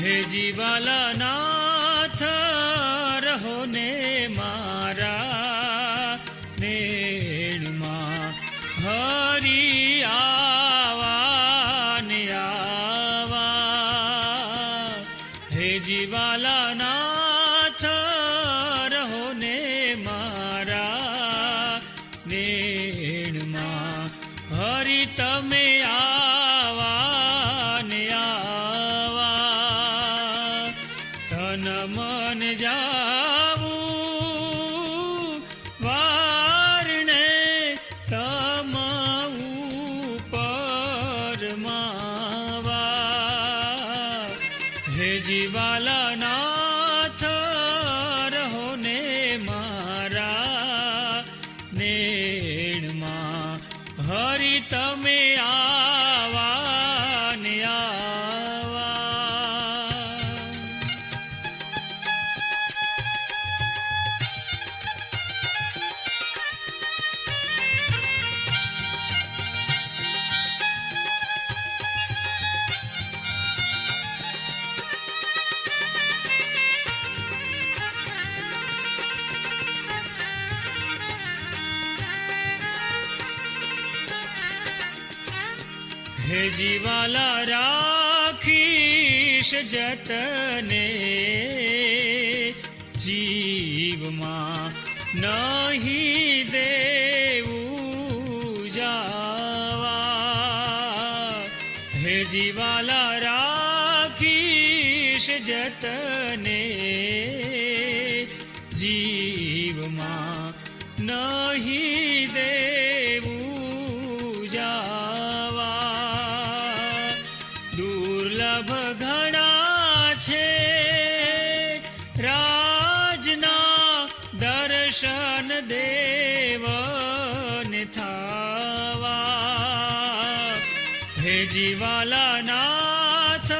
હે જીવાલા નાથ રહો ને મારા નેણમાં, હરી આવા ને આવા. હે જીવાલા નાથ રહો ને મારા નેણમાં, હરી તમે આવા ને આવા. તન મન જાવું વારણે તમ ઉપર માવા. હે જીવાલા નાથ રહો ને મારા નેણમાં, હરી તમે આવા ને આવા. હે જીવાલા રાખીશ જતને જીવમાં, નહીં દેવું જાવા. હે જીવાલા રાખીશ જતને જીવમાં, નહીં દેવું જાવા. દુર્લભ ઘણા છે રાજના દર્શન દેવને થાવા. હે જીવાલા નાથ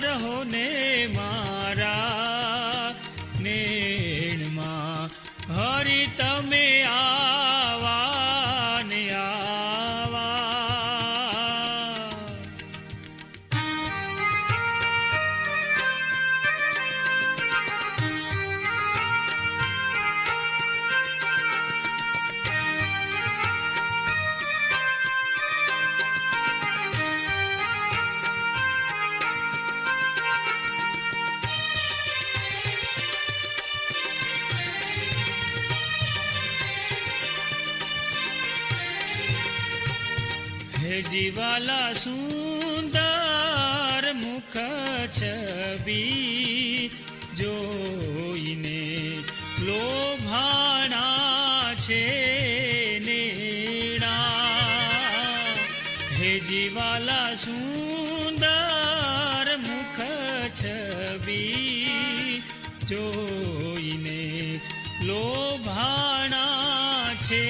રહો ને મારા નેણમાં, હરી તમે આવા ને આવા. હે જીવાલા સુંદર મુખ છબી જોઈને લોભાણા છે નેણા. હે જીવાલા સુંદર મુખ છબી જોઈને લોભાણા છે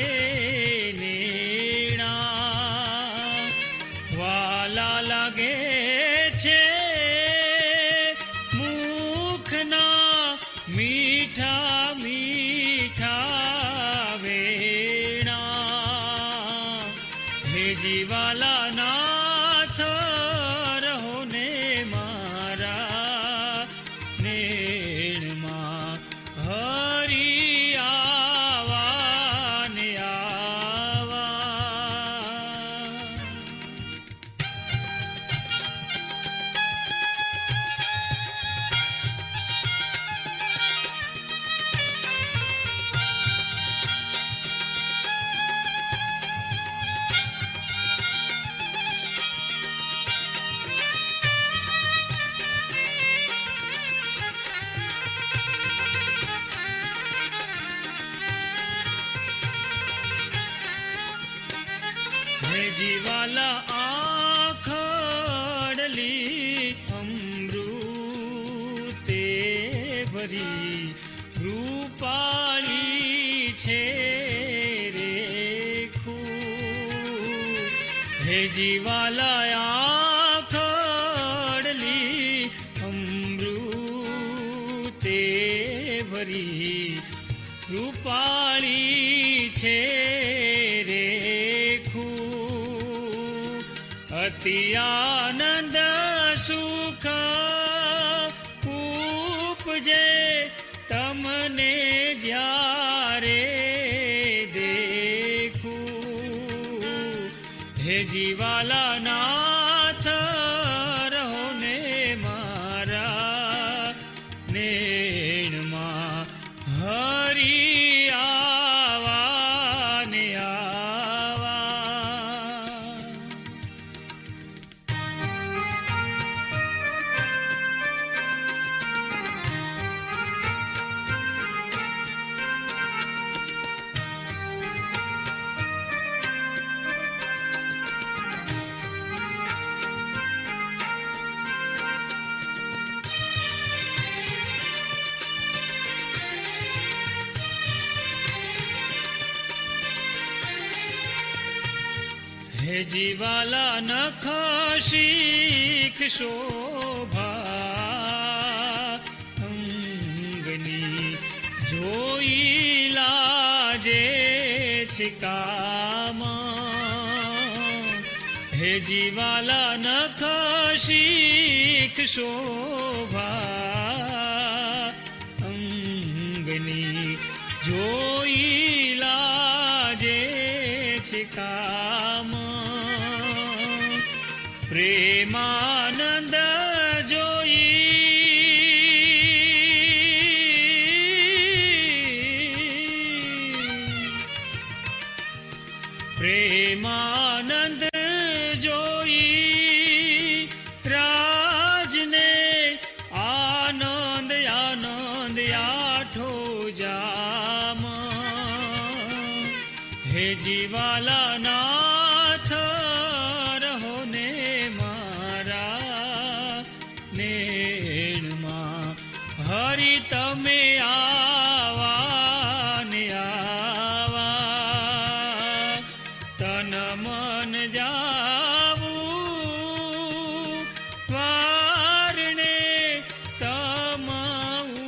લાગે છે મુખના મીઠા મીઠા વેણા. હે જીવાલા નાથ રહો ને મારા નેણમાં, હરી આવા ને આવા. હે જીવાલા આખડલી અમૃતે ભરી રૂપાળી છે રેખું. હે જીવાલા આખડલી અમૃતે ભરી રૂપાળી છે રેખું. અતિ આનંદ સુખ તને જ્યારે દેખું હે જીવાલા નાથ રહો ને મારા નેણમાં હરી આવા ને આવા. હે જીવાલા નખ શીખ શોભા અંગની જોઈ લાજે છે કામ. હે જીવાલા નખ શીખ શોભા અંગની જોઈ લાજે છે કામ. પ્રેમાનંદ પ્રેમાનંદ જોઈ રાજને આનંદ આનંદ આઠો જામ. હે જીવાલા નાથ રહો ને મારા નેણમાં હરી તમે આવા ને આવા. તન મન જાવું વારણે તમ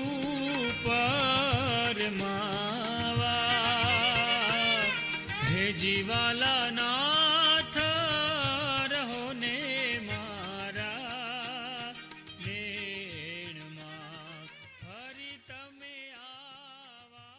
ઉપર માવા. હે જીવાલા નાથ રહો ને મારા નેણમાં હરી તમે આવા.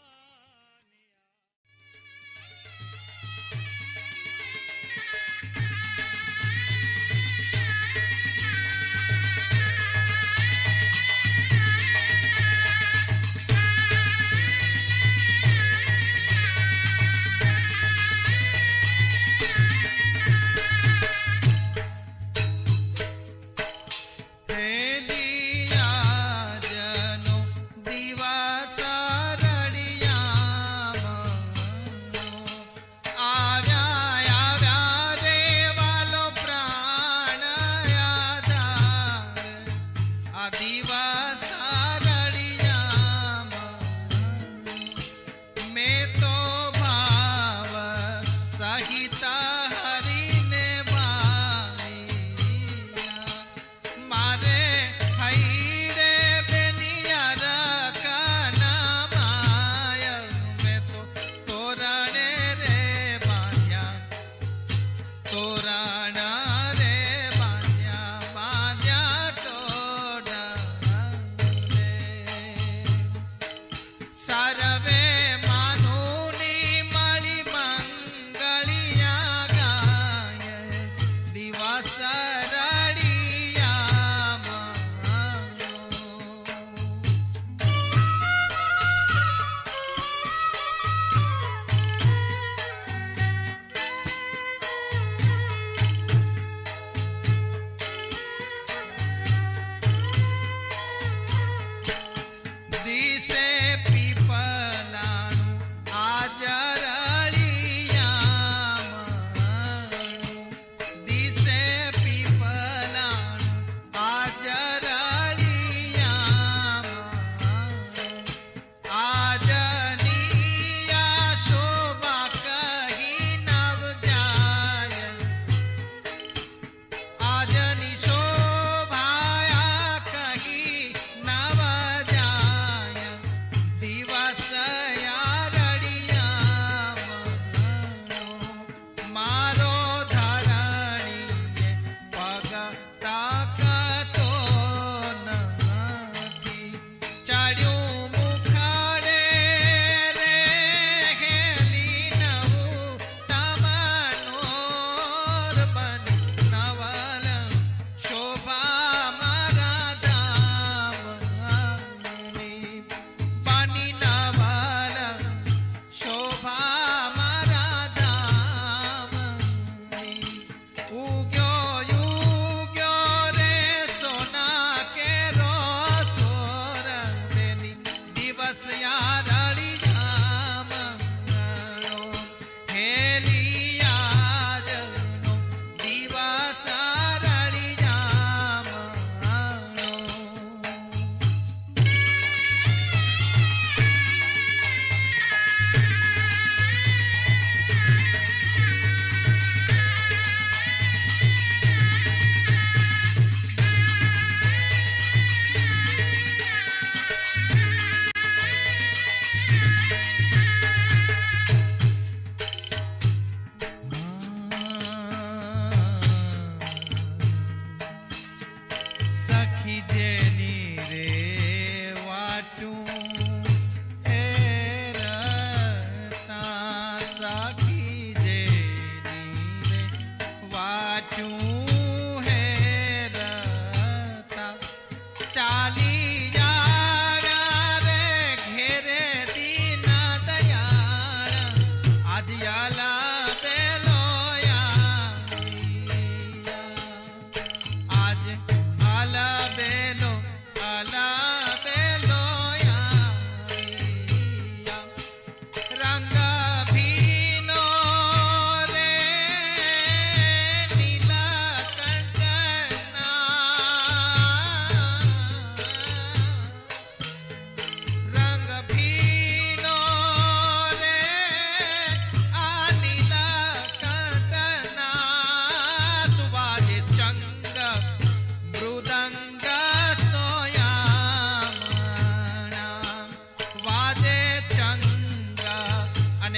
દિશે પીપર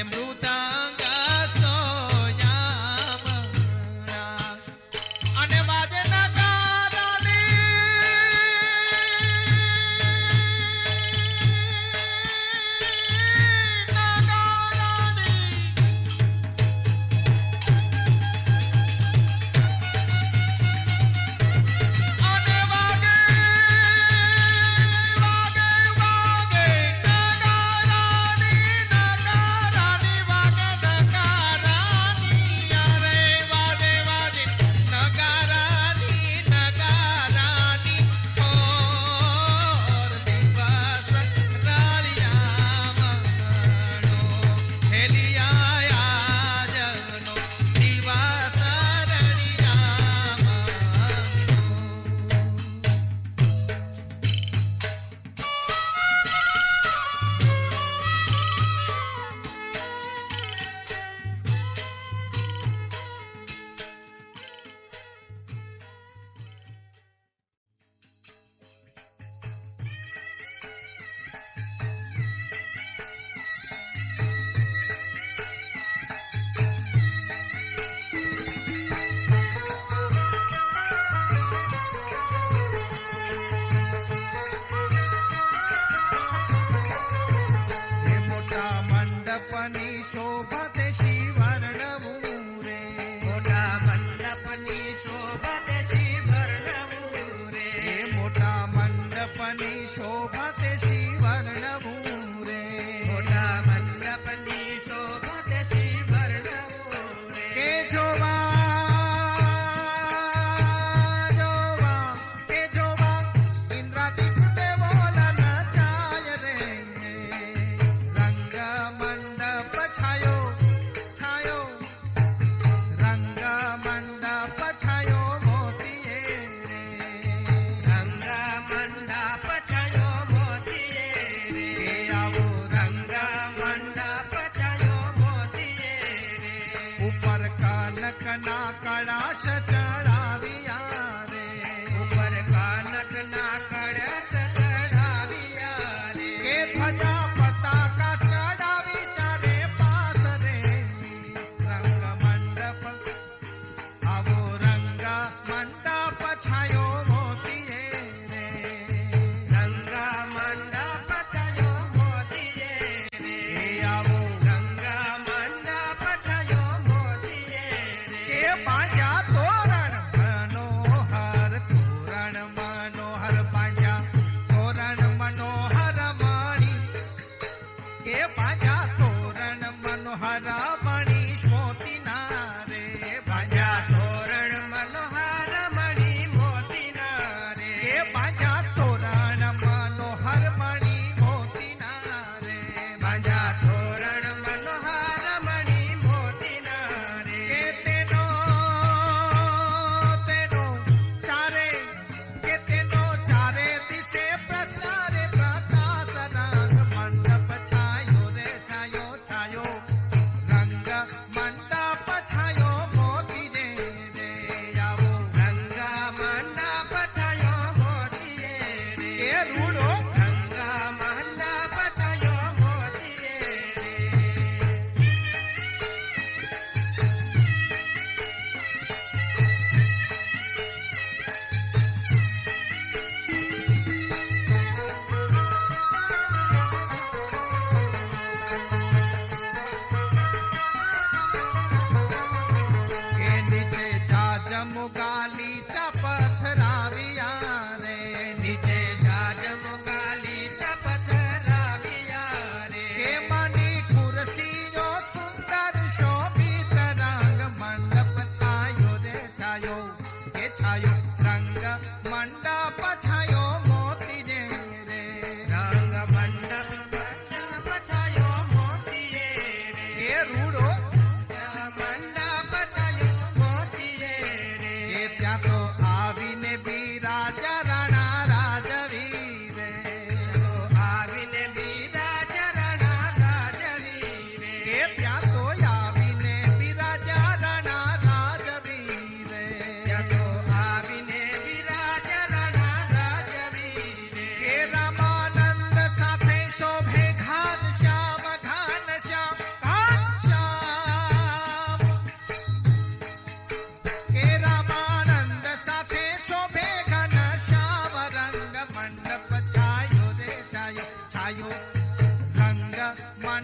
અને મૃદંગ સોયામ અને વાજે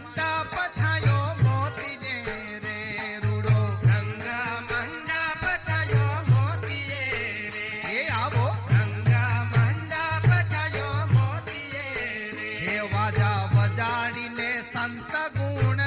મંડપ છાયો મોતીને રે રૂડો રંગ મંડપ છાયો મોતીએ રે એ આવો રંગ મંડપ છાયો મોતીએ રે હે વાજા વજાડીને સંત ગુણ